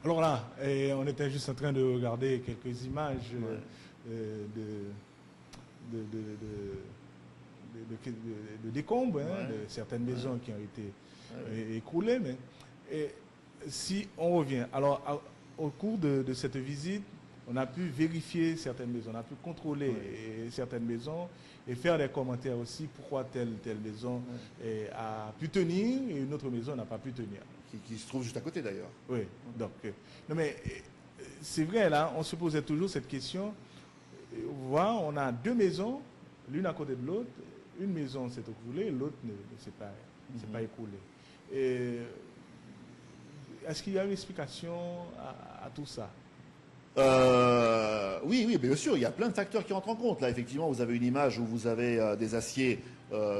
Alors là, on était juste en train de regarder quelques images de décombres, de certaines maisons qui ont été écroulées. Mais si on revient, alors au cours de cette visite, on a pu vérifier certaines maisons, on a pu contrôler certaines maisons et faire des commentaires aussi pourquoi telle maison a pu tenir et une autre maison n'a pas pu tenir. Qui se trouve juste à côté d'ailleurs. Oui, donc, non mais c'est vrai, là, on se posait toujours cette question. Voilà, on a deux maisons, l'une à côté de l'autre, une maison s'est écroulée, l'autre ne s'est pas écroulée. Est-ce qu'il y a une explication à tout ça? Oui, bien sûr, il y a plein de facteurs qui rentrent en compte. Là, effectivement, vous avez une image où vous avez des aciers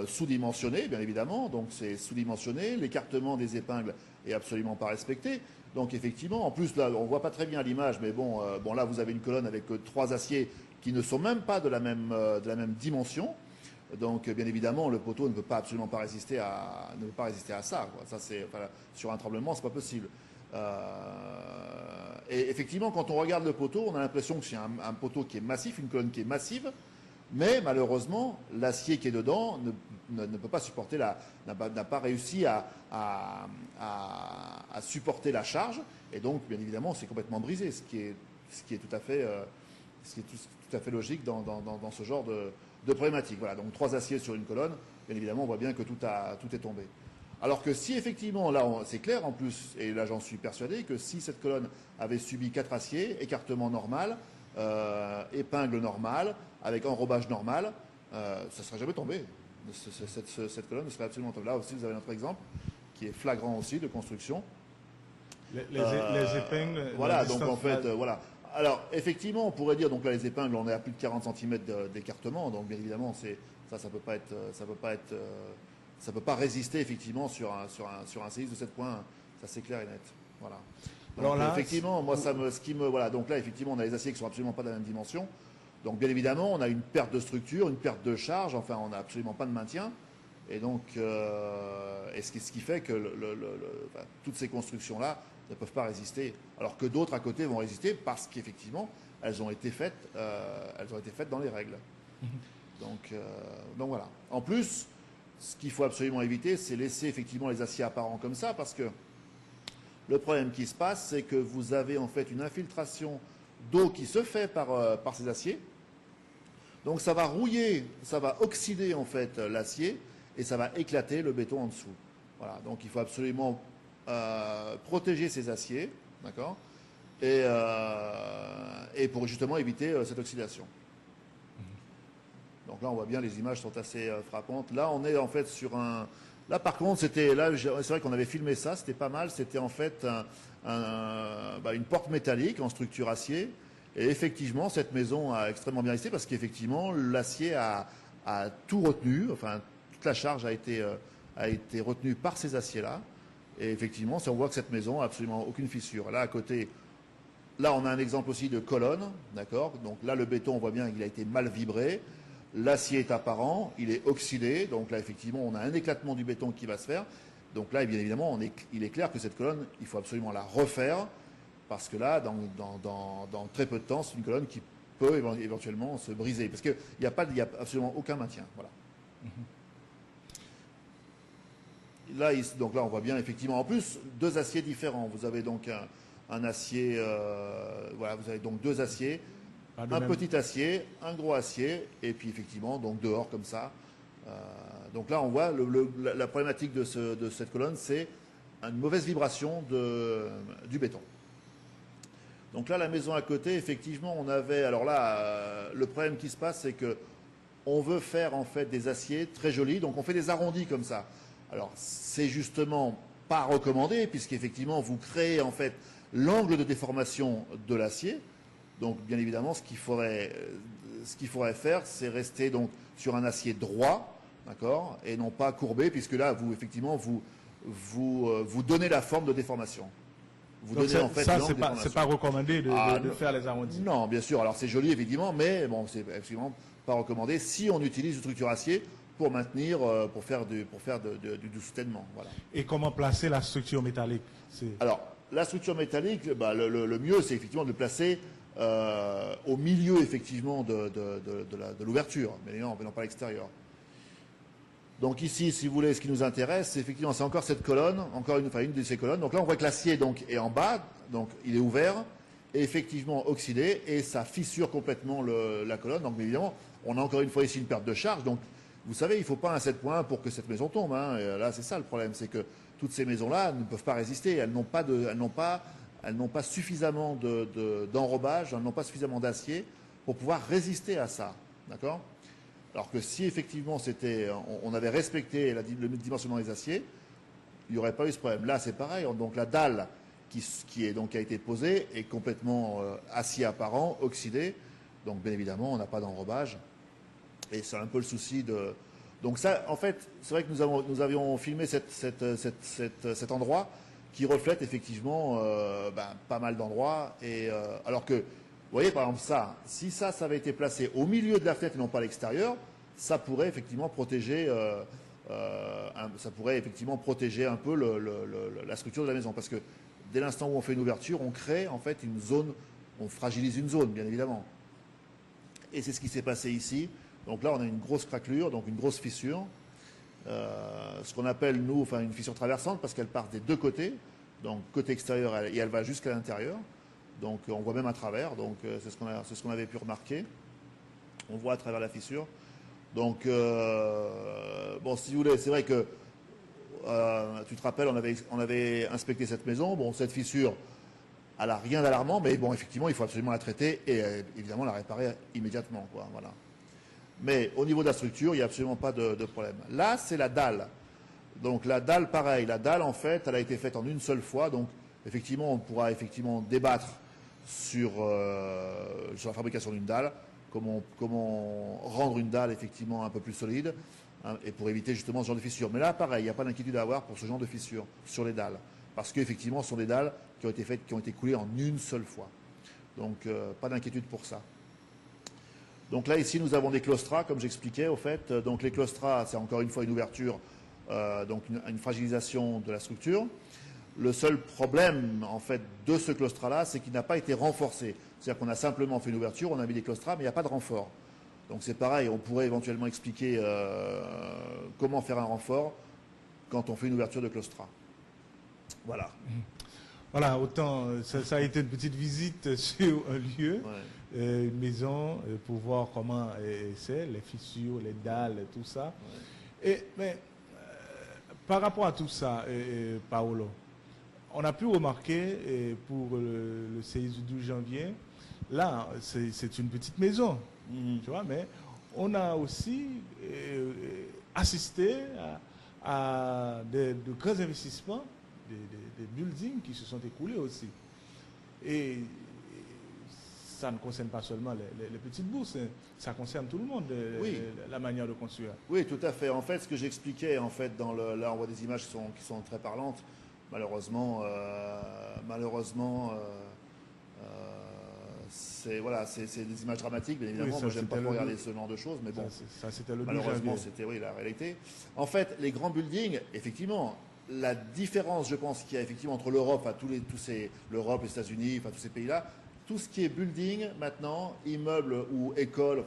sous-dimensionnés, bien évidemment. Donc, c'est sous-dimensionné. L'écartement des épingles est absolument pas respecté. Donc, effectivement, en plus, là, on voit pas très bien l'image, mais bon, là, vous avez une colonne avec trois aciers qui ne sont même pas de la même dimension. Donc, bien évidemment, le poteau ne peut absolument pas résister à ça, quoi. Ça, sur un tremblement, c'est pas possible. Et effectivement, quand on regarde le poteau, on a l'impression que c'est un poteau qui est massif, une colonne qui est massive, mais malheureusement, l'acier qui est dedans ne peut pas supporter n'a pas réussi à supporter la charge, et donc, bien évidemment, c'est complètement brisé, ce qui est tout à fait logique dans ce genre de problématique. Voilà, donc 3 aciers sur une colonne, bien évidemment, on voit bien que tout est tombé. Alors que si effectivement, là c'est clair en plus, et là j'en suis persuadé, que si cette colonne avait subi 4 aciers, écartement normal, épingle normale, avec enrobage normal, ça ne serait jamais tombé. Cette colonne ne serait absolument tombée. Là aussi vous avez notre exemple, qui est flagrant aussi de construction. Les épingles... Voilà, donc en fait, voilà. Alors effectivement, on pourrait dire, donc là les épingles, on est à plus de 40 cm d'écartement, donc bien évidemment, ça peut pas résister effectivement sur un séisme de 7 points, ça c'est clair et net. Voilà. Donc, alors là, effectivement, moi voilà. Donc là, effectivement, on a les aciers qui sont absolument pas de la même dimension. Donc bien évidemment, on a une perte de structure, une perte de charge. Enfin, on n'a absolument pas de maintien. Et donc, ce qui fait que toutes ces constructions-là ne peuvent pas résister, alors que d'autres à côté vont résister parce qu'effectivement, elles ont été faites dans les règles. Donc voilà. En plus, ce qu'il faut absolument éviter, c'est laisser effectivement les aciers apparents comme ça, parce que le problème qui se passe, c'est que vous avez en fait une infiltration d'eau qui se fait par ces aciers. Donc ça va rouiller, ça va oxyder en fait l'acier et ça va éclater le béton en dessous. Voilà. Donc il faut absolument protéger ces aciers, d'accord, et pour justement éviter cette oxydation. Donc là, on voit bien, les images sont assez frappantes. Là, on est en fait sur un... Là, par contre, c'est vrai qu'on avait filmé ça, c'était pas mal. C'était en fait une porte métallique en structure acier. Et effectivement, cette maison a extrêmement bien résisté parce qu'effectivement, l'acier a tout retenu. Enfin, toute la charge a été retenue par ces aciers-là. Et effectivement, on voit que cette maison n'a absolument aucune fissure. Là, à côté... Là, on a un exemple aussi de colonne, d'accord. Donc là, le béton, on voit bien qu'il a été mal vibré. L'acier est apparent, il est oxydé, donc là effectivement on a un éclatement du béton qui va se faire. Donc là bien évidemment il est clair que cette colonne, il faut absolument la refaire, parce que là dans très peu de temps c'est une colonne qui peut éventuellement se briser, parce qu'il n'y a absolument aucun maintien. Voilà. Donc là on voit bien effectivement en plus 2 aciers différents. Vous avez donc un acier, voilà, vous avez donc 2 aciers. Un petit acier, un gros acier, et puis effectivement, donc dehors comme ça. Donc là, on voit la problématique de cette colonne, c'est une mauvaise vibration du béton. Donc là, la maison à côté, effectivement, on avait... Alors là, le problème qui se passe, c'est que on veut faire en fait des aciers très jolis, donc on fait des arrondis comme ça. Alors, c'est justement pas recommandé, puisqu'effectivement, vous créez en fait l'angle de déformation de l'acier. Donc, bien évidemment, ce qu'il faudrait faire, c'est rester donc sur un acier droit, d'accord, et non pas courbé, puisque là, vous donnez la forme de déformation. Vous donnez en fait c'est pas recommandé de faire les arrondis. Non, bien sûr. Alors, c'est joli, évidemment, mais bon, c'est absolument pas recommandé si on utilise une structure acier pour maintenir, pour faire du soutènement. Voilà. Et comment placer la structure métallique? Alors, la structure métallique, le mieux, c'est effectivement de le placer au milieu, effectivement, de l'ouverture, mais non pas à l'extérieur. Donc ici, si vous voulez, ce qui nous intéresse, c'est effectivement, c'est encore cette colonne, une de ces colonnes. Donc là, on voit que l'acier est en bas, donc il est ouvert, et effectivement oxydé, et ça fissure complètement la colonne. Donc évidemment, on a encore une fois ici une perte de charge. Donc vous savez, il ne faut pas un 7.1 pour que cette maison tombe. Hein. Et là, c'est ça le problème, c'est que toutes ces maisons-là ne peuvent pas résister. Elles n'ont pas suffisamment d'enrobage, elles n'ont pas suffisamment d'acier pour pouvoir résister à ça. D'accord ? Alors que si effectivement on avait respecté le dimensionnement des aciers, il n'y aurait pas eu ce problème. Là, c'est pareil. Donc la dalle qui a été posée est complètement acier apparent, oxydé. Donc bien évidemment, on n'a pas d'enrobage. Et c'est un peu le souci de... Donc ça, en fait, c'est vrai que nous avions filmé cet endroit qui reflète effectivement pas mal d'endroits. Alors que, vous voyez, par exemple, si ça avait été placé au milieu de la fenêtre et non pas à l'extérieur, ça pourrait effectivement protéger, un peu la structure de la maison. Parce que dès l'instant où on fait une ouverture, on crée en fait une zone, on fragilise une zone, bien évidemment. Et c'est ce qui s'est passé ici. Donc là, on a une grosse craquelure, donc une grosse fissure. Ce qu'on appelle, nous, une fissure traversante, parce qu'elle part des deux côtés. Donc côté extérieur, et elle va jusqu'à l'intérieur. Donc on voit même à travers. Donc c'est ce qu'on avait pu remarquer. On voit à travers la fissure. Donc, si vous voulez, c'est vrai que, tu te rappelles, on avait inspecté cette maison. Bon, cette fissure, elle n'a rien d'alarmant, mais bon, effectivement, il faut absolument la traiter et évidemment la réparer immédiatement, quoi, voilà. Mais au niveau de la structure, il n'y a absolument pas de problème. Là, c'est la dalle. Donc la dalle, pareil. La dalle, en fait, elle a été faite en une seule fois. Donc, effectivement, on pourra effectivement débattre sur la fabrication d'une dalle. Comment rendre une dalle effectivement un peu plus solide, hein, et pour éviter justement ce genre de fissures. Mais là, pareil, il n'y a pas d'inquiétude à avoir pour ce genre de fissures sur les dalles. Parce qu'effectivement, ce sont des dalles qui ont été coulées en une seule fois. Donc, pas d'inquiétude pour ça. Donc là, ici, nous avons des claustras, comme j'expliquais, au fait. Donc les claustras, c'est encore une fois une ouverture, donc une fragilisation de la structure. Le seul problème, en fait, de ce claustrat-là, c'est qu'il n'a pas été renforcé. C'est-à-dire qu'on a simplement fait une ouverture, on a mis des claustras, mais il n'y a pas de renfort. Donc c'est pareil, on pourrait éventuellement expliquer comment faire un renfort quand on fait une ouverture de claustrat. Voilà. Voilà, autant ça a été une petite visite sur un lieu, une maison, pour voir comment c'est, les fissures, les dalles, tout ça. Ouais. Mais par rapport à tout ça, Paolo, on a pu remarquer pour le séisme du 12 janvier, là, c'est une petite maison, tu vois, mais on a aussi assisté à de grands investissements, des buildings qui se sont écoulés aussi. Et ça ne concerne pas seulement les petites bourses, ça concerne tout le monde, la manière de construire. Oui, tout à fait. En fait, ce que j'expliquais, en fait, là, on voit des images qui sont très parlantes. Malheureusement, c'est des images dramatiques, bien évidemment. Moi, j'aime pas trop regarder ce genre de choses, mais bon, malheureusement, c'était la réalité. En fait, les grands buildings, effectivement, la différence, je pense, qu'il y a effectivement entre l'Europe, l'Europe, les États-Unis, tous ces pays-là, tout ce qui est building maintenant, immeubles ou écoles,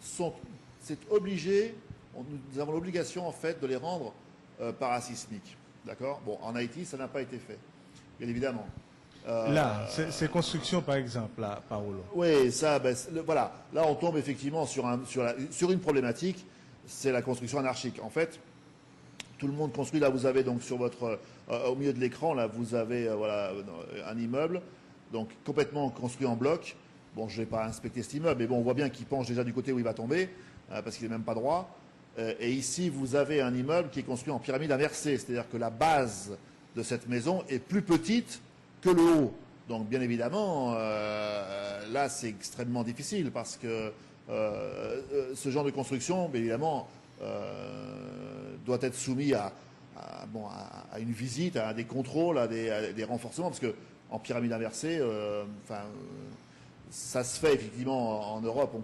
c'est obligé. Nous avons l'obligation, en fait, de les rendre parasismiques. D'accord ? Bon, en Haïti, ça n'a pas été fait, bien évidemment. Là, ces constructions, par exemple, là, Paolo. Oui, ça, voilà. Là, on tombe effectivement sur une problématique, c'est la construction anarchique. En fait, tout le monde construit. Là, vous avez donc au milieu de l'écran, là, vous avez un immeuble, donc complètement construit en bloc. Bon, je ne vais pas inspecter cet immeuble, mais bon, on voit bien qu'il penche déjà du côté où il va tomber, parce qu'il n'est même pas droit. Et ici, vous avez un immeuble qui est construit en pyramide inversée, c'est-à-dire que la base de cette maison est plus petite que le haut. Donc, bien évidemment, là, c'est extrêmement difficile parce que ce genre de construction, bien évidemment, doit être soumis à une visite, à des contrôles, à des renforcements, parce qu'en pyramide inversée, ça se fait effectivement en Europe.